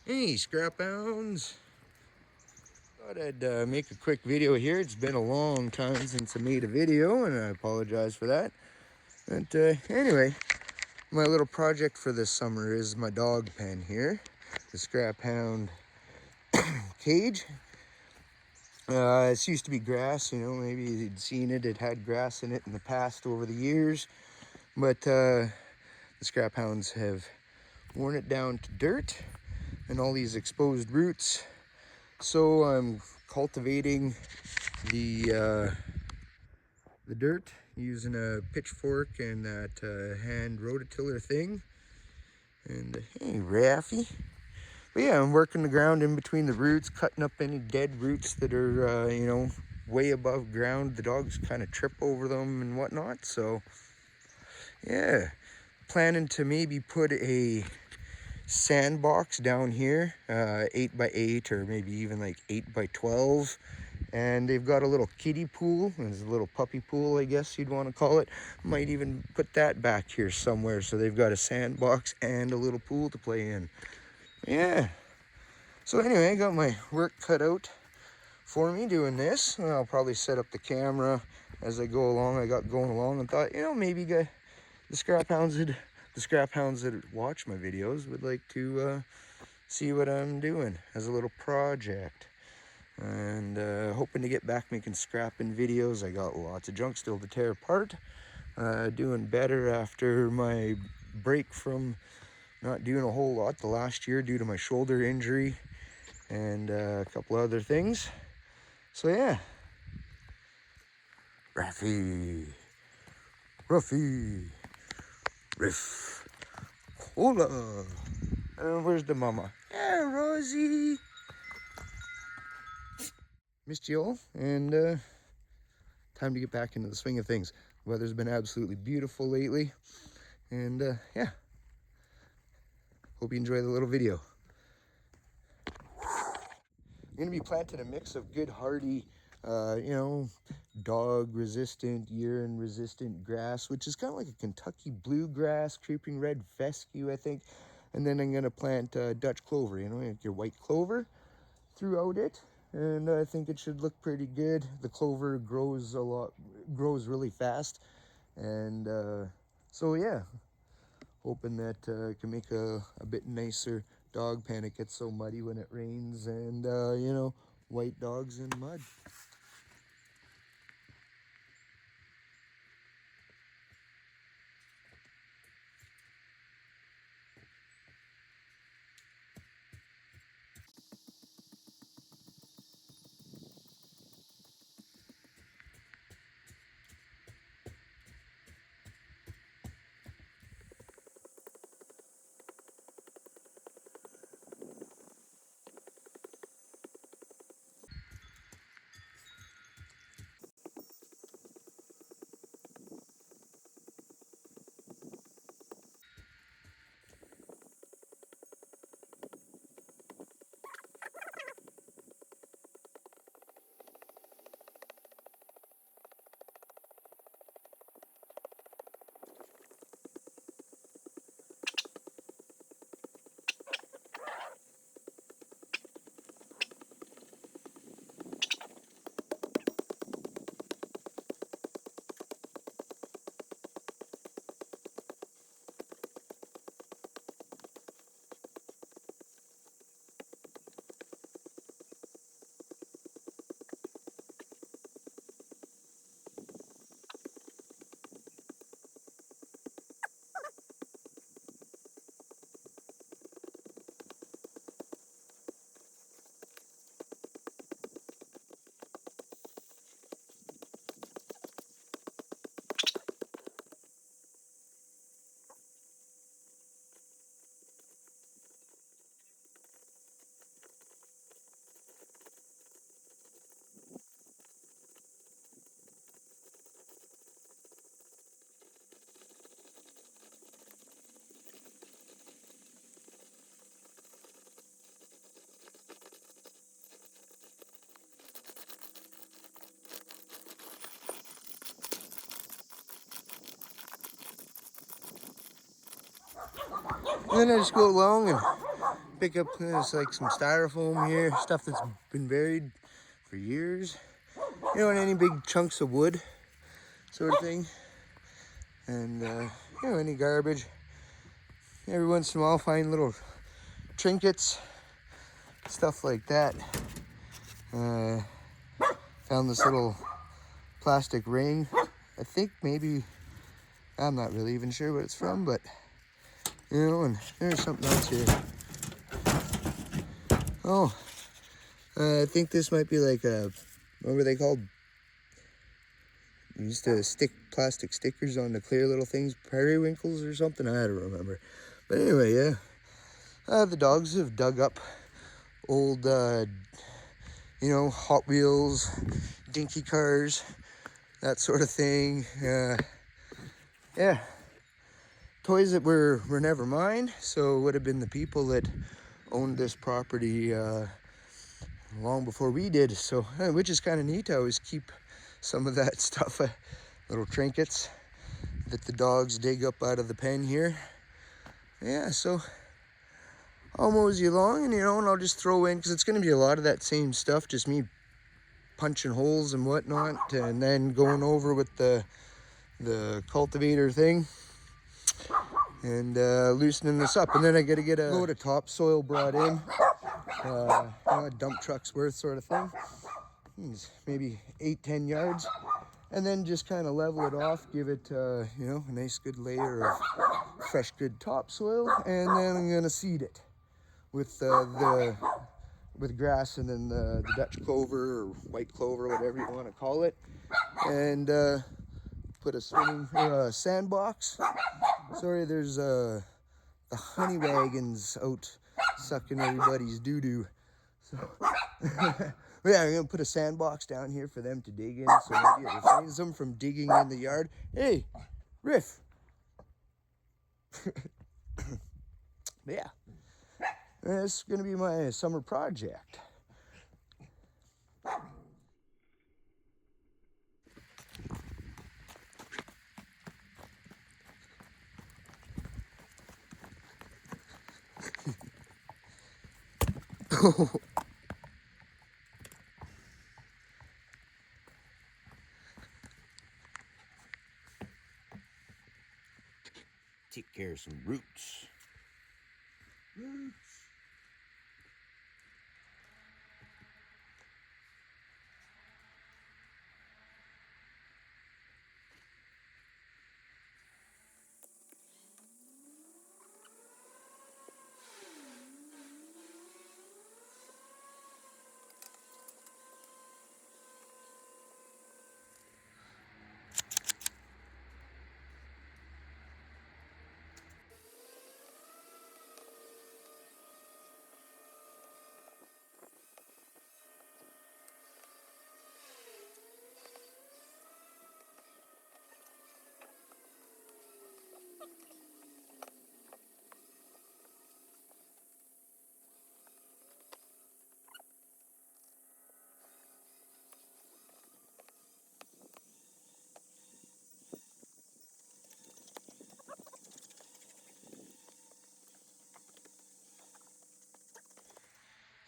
Hey, scrap hounds. Thought I'd make a quick video here. It's been a long time since I made a video, and I apologize for that. But anyway, my little project for this summer is my dog pen here, the scrap hound cage. It used to be grass, you know, maybe you'd seen it. It had grass in it in the past over the years, but the scrap hounds have worn it down to dirt and all these exposed roots. So I'm cultivating the dirt using a pitchfork and that hand rototiller thing. And hey, Raffy. But yeah, I'm working the ground in between the roots, cutting up any dead roots that are, you know, way above ground. The dogs kind of trip over them and whatnot. So yeah, planning to maybe put a sandbox down here, 8x8 or maybe even like 8x12. And they've got a little kiddie pool. There's a little puppy pool, I guess you'd want to call it. Might even put that back here somewhere, so they've got a sandbox and a little pool to play in. Yeah. So anyway, I got my work cut out for me doing this. I'll probably set up the camera as I go along. I got going along and thought, you know, maybe the scrap hounds that watch my videos would like to see what I'm doing as a little project. And hoping to get back making scrapping videos. I got lots of junk still to tear apart. Doing better after my break from not doing a whole lot the last year due to my shoulder injury and a couple other things. So yeah. Ruffy, Riff, Cola. Where's the mama? Yeah, Rosie. Missed you all, and time to get back into the swing of things. The weather's been absolutely beautiful lately, and yeah, hope you enjoy the little video. I'm gonna be planting a mix of good hardy, you know, dog resistant, urine resistant grass, which is kind of like a Kentucky bluegrass, creeping red fescue, I think. And then I'm gonna plant Dutch clover, you know, like your white clover throughout it. And I think it should look pretty good. The clover grows really fast. And so yeah, hoping that I can make a bit nicer dog pen. It gets so muddy when it rains, and you know, white dogs in mud. And then I just go along and pick up there's like some styrofoam here, stuff that's been buried for years. You know, and any big chunks of wood sort of thing. And, you know, any garbage. Every once in a while, find little trinkets, stuff like that. Found this little plastic ring. I think maybe, I'm not really even sure what it's from, but, you know, and there's something else here. Oh, I think this might be like a, what were they called? You used to stick plastic stickers on the clear little things, periwinkles or something, I don't remember. But anyway, yeah, the dogs have dug up old, you know, Hot Wheels, dinky cars, that sort of thing. Yeah, toys that were never mine, so it would have been the people that owned this property long before we did. So, which is kind of neat. I always keep some of that stuff, little trinkets that the dogs dig up out of the pen here. Yeah, so I'll mosey along, and you know, and I'll just throw in, because it's going to be a lot of that same stuff, just me punching holes and whatnot, and then going over with the cultivator thing and loosening this up. And then I got to get a load of topsoil brought in, you know, a dump truck's worth sort of thing. Maybe 8-10 yards, and then just kind of level it off, give it you know, a nice good layer of fresh good topsoil, and then I'm gonna seed it with with grass, and then the Dutch clover or white clover, whatever you want to call it, and put a swimming or a sandbox. Sorry, there's the honey wagons out sucking everybody's doo-doo. So yeah, I'm gonna put a sandbox down here for them to dig in, so maybe it refrains them from digging in the yard. Hey, Riff. Yeah, that's gonna be my summer project. Take care of some roots.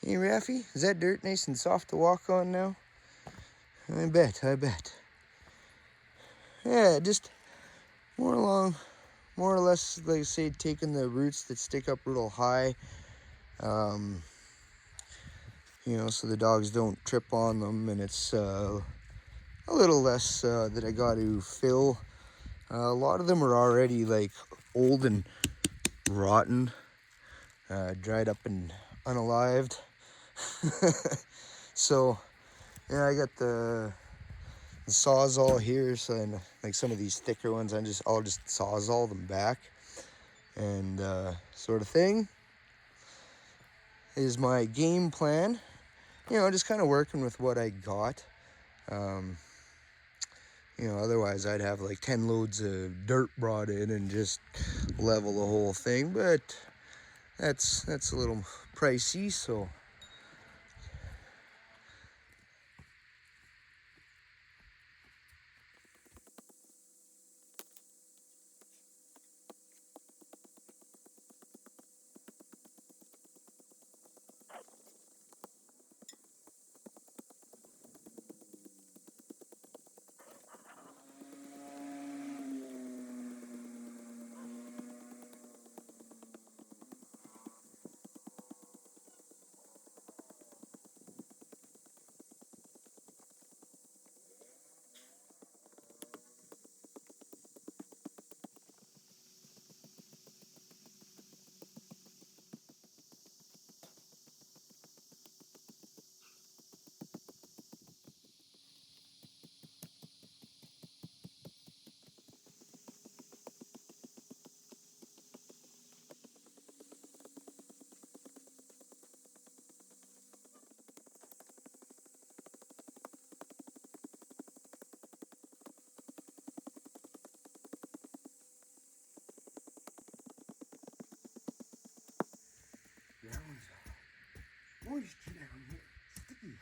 Hey, Raffy, is that dirt nice and soft to walk on now? I bet, I bet. Yeah, just more or less, like I say, taking the roots that stick up real high, you know, so the dogs don't trip on them, and it's a little less that I got to fill. A lot of them are already like old and rotten, dried up and unalived. So yeah, I got the sawzall here, so and like some of these thicker ones, I'll just sawzall them back, and sort of thing is my game plan. You know, just kind of working with what I got. You know, otherwise I'd have like 10 loads of dirt brought in and just level the whole thing, but that's a little pricey, so moisture down here. Sticky.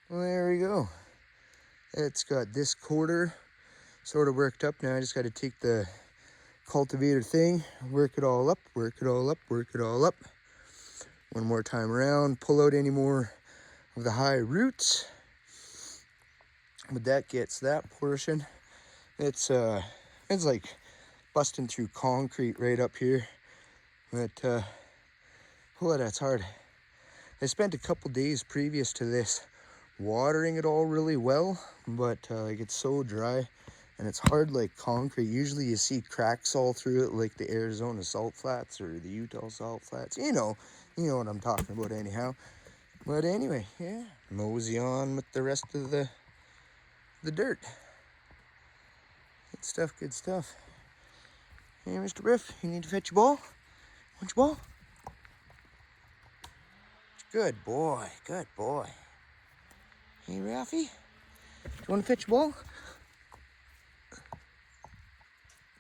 Well, there we go. It's got this quarter sort of worked up. Now I just got to take the cultivator thing, work it all up, work it all up, work it all up. One more time around, pull out any more of the high roots. But that gets that portion. It's like busting through concrete right up here. But boy, that's hard. I spent a couple days previous to this watering it all really well, but like it's so dry and it's hard like concrete. Usually you see cracks all through it, like the Arizona salt flats or the Utah salt flats. You know what I'm talking about anyhow. But anyway, yeah, mosey on with the rest of the dirt. Good stuff, good stuff. Hey, Mr. Briff, you need to fetch your ball? Want your ball? Good boy, good boy. Hey, Ralphie, do you want to fetch your ball?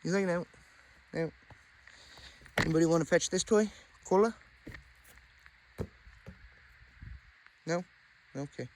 He's like, no. No. Anybody want to fetch this toy? Cola? No? Okay.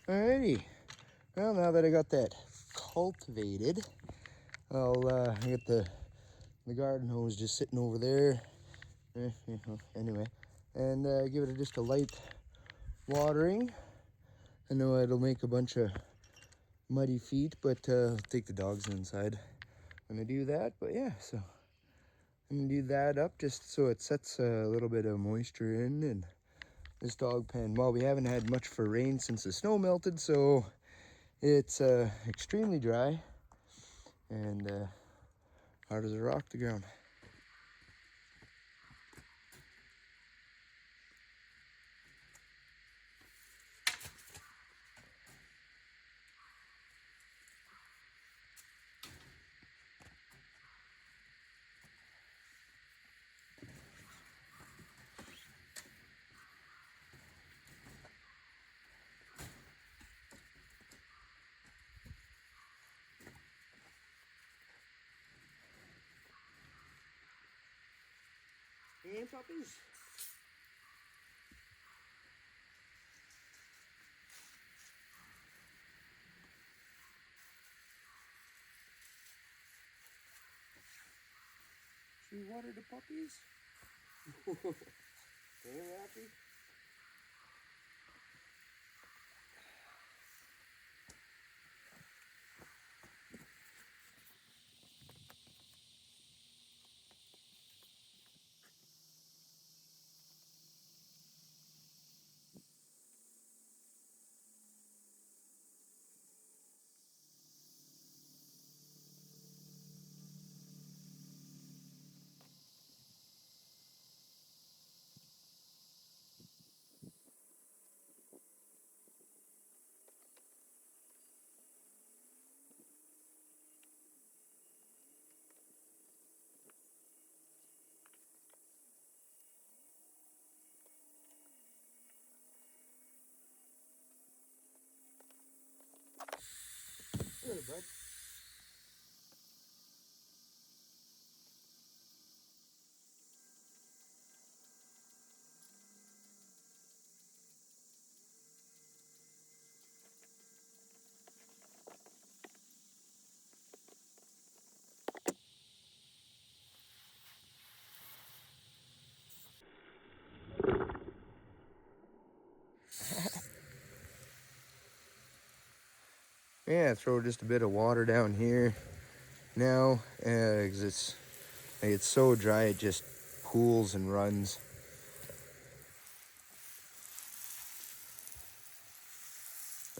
Alrighty. Well, now that I got that cultivated, I'll get the garden hose just sitting over there. Anyway, and give it just a light watering. I know it'll make a bunch of muddy feet, but I'll take the dogs inside when I do that. But yeah, so I'm gonna do that up just so it sets a little bit of moisture in. And this dog pen, well, we haven't had much for rain since the snow melted, so it's extremely dry and hard as a rock to ground. Hey, puppies. Should we water the puppies? They're happy. Hey, bud. Yeah, throw just a bit of water down here now, because it's so dry it just pools and runs.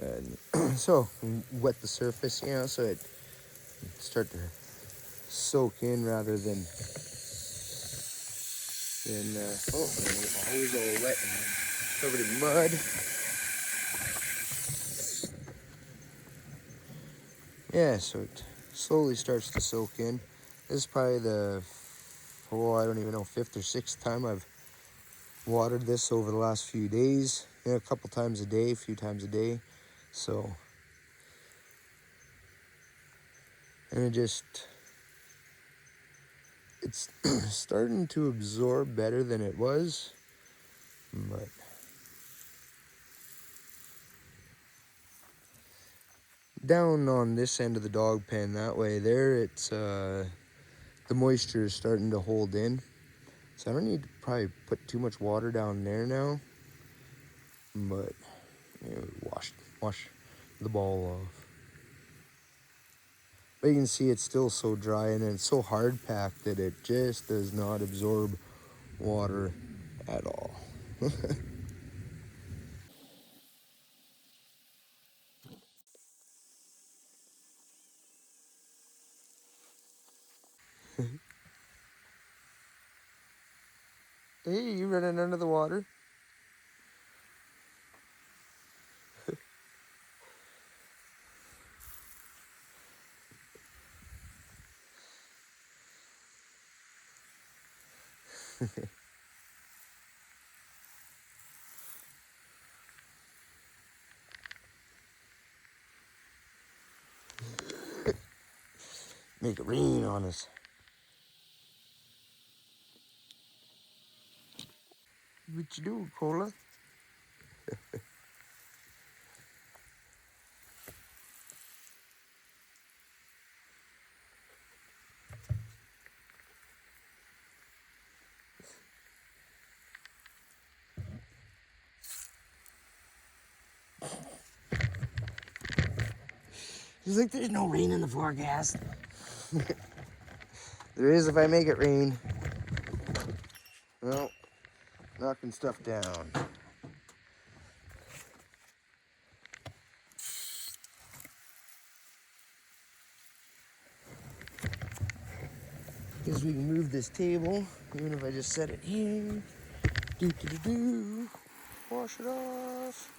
And so wet the surface, so it start to soak in rather than oh, the hose all wet and covered in mud. Yeah, so it slowly starts to soak in. This is probably I don't even know, 5th or 6th time I've watered this over the last few days. A couple times a day, a few times a day. So, and it's starting to absorb better than it was, but down on this end of the dog pen, that way there, it's the moisture is starting to hold in. So I don't need to probably put too much water down there now, but wash the ball off. But you can see it's still so dry and it's so hard packed that it just does not absorb water at all. Hey, you running under the water? Make it rain on us. What you do, Cola? He's like, there's no rain in the forecast. There is if I make it rain. Well, knocking stuff down. Guess we can move this table, even if I just set it here. Do. Wash it off.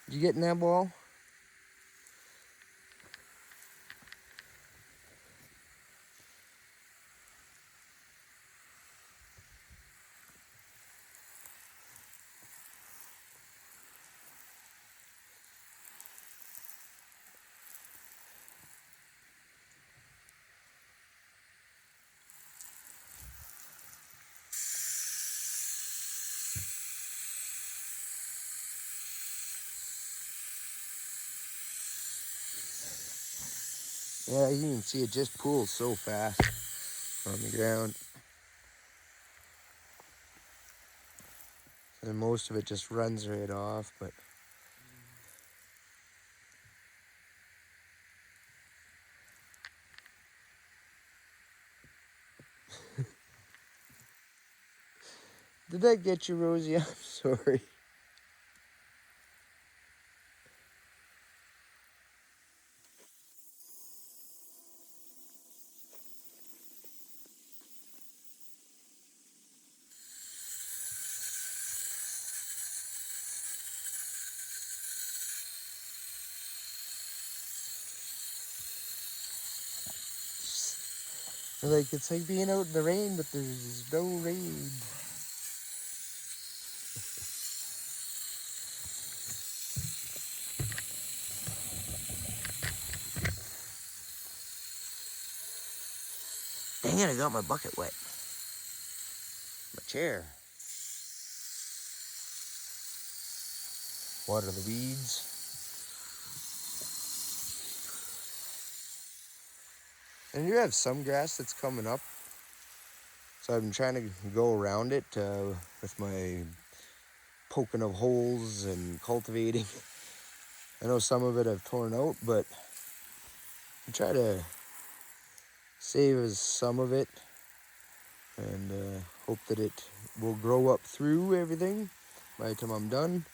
Did you get in that ball? Yeah, you can see it just pools so fast on the ground. And most of it just runs right off, but did that get you, Rosie? I'm sorry. Like, it's like being out in the rain, but there's no rain. Dang it, I got my bucket wet. My chair. Water the weeds. And you have some grass that's coming up. So I've been trying to go around it with my poking of holes and cultivating. I know some of it I've torn out, but I try to save some of it and hope that it will grow up through everything by the time I'm done.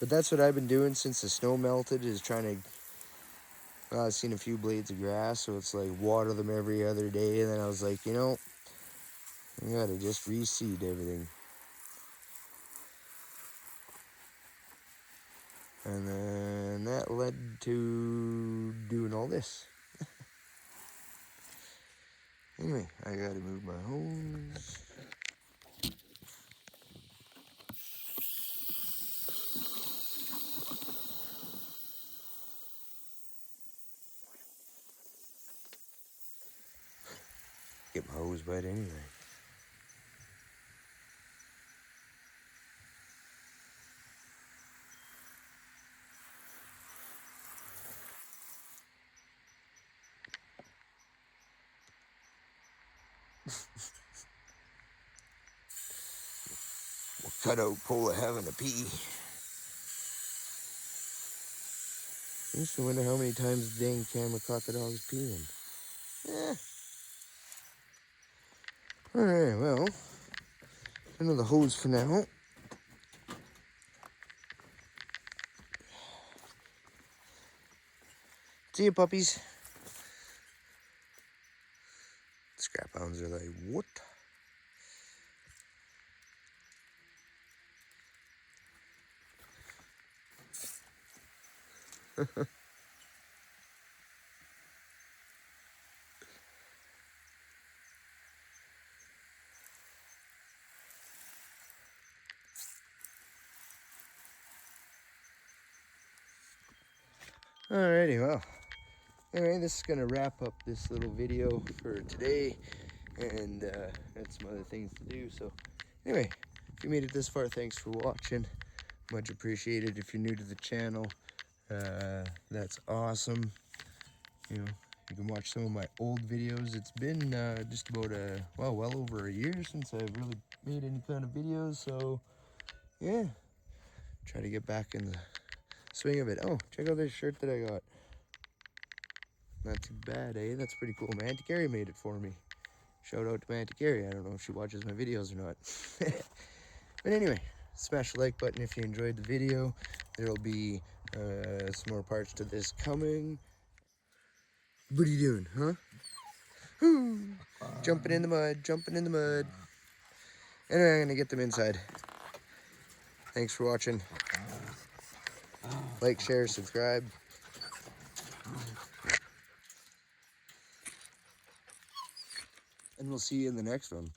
But that's what I've been doing since the snow melted, is trying to, well, I've seen a few blades of grass, so it's like water them every other day. And then I was like, you know, I gotta just reseed everything. And then that led to doing all this. Anyway, I gotta move my hose. Get my hose wet anyway. We'll cut out Pola having a pee. I used to wonder how many times the dang camera caught the dogs peeing. Yeah. Alright, well, another hose for now. See you, puppies. Scrap hounds are like, what? Alrighty, well, anyway, this is going to wrap up this little video for today, and got some other things to do. So anyway, if you made it this far, thanks for watching. Much appreciated. If you're new to the channel, that's awesome. You know, You can watch some of my old videos. It's been just about well over a year since I've really made any kind of videos. So yeah, try to get back in the swing of it. Oh, check out this shirt that I got. Not too bad, eh? That's pretty cool. My Auntie Carrie made it for me. Shout out to my Auntie Carrie. I don't know if she watches my videos or not. But anyway, smash the like button if you enjoyed the video. There will be some more parts to this coming. What are you doing, huh? Jumping in the mud, jumping in the mud. Anyway, I'm going to get them inside. Thanks for watching. Like, share, subscribe. And we'll see you in the next one.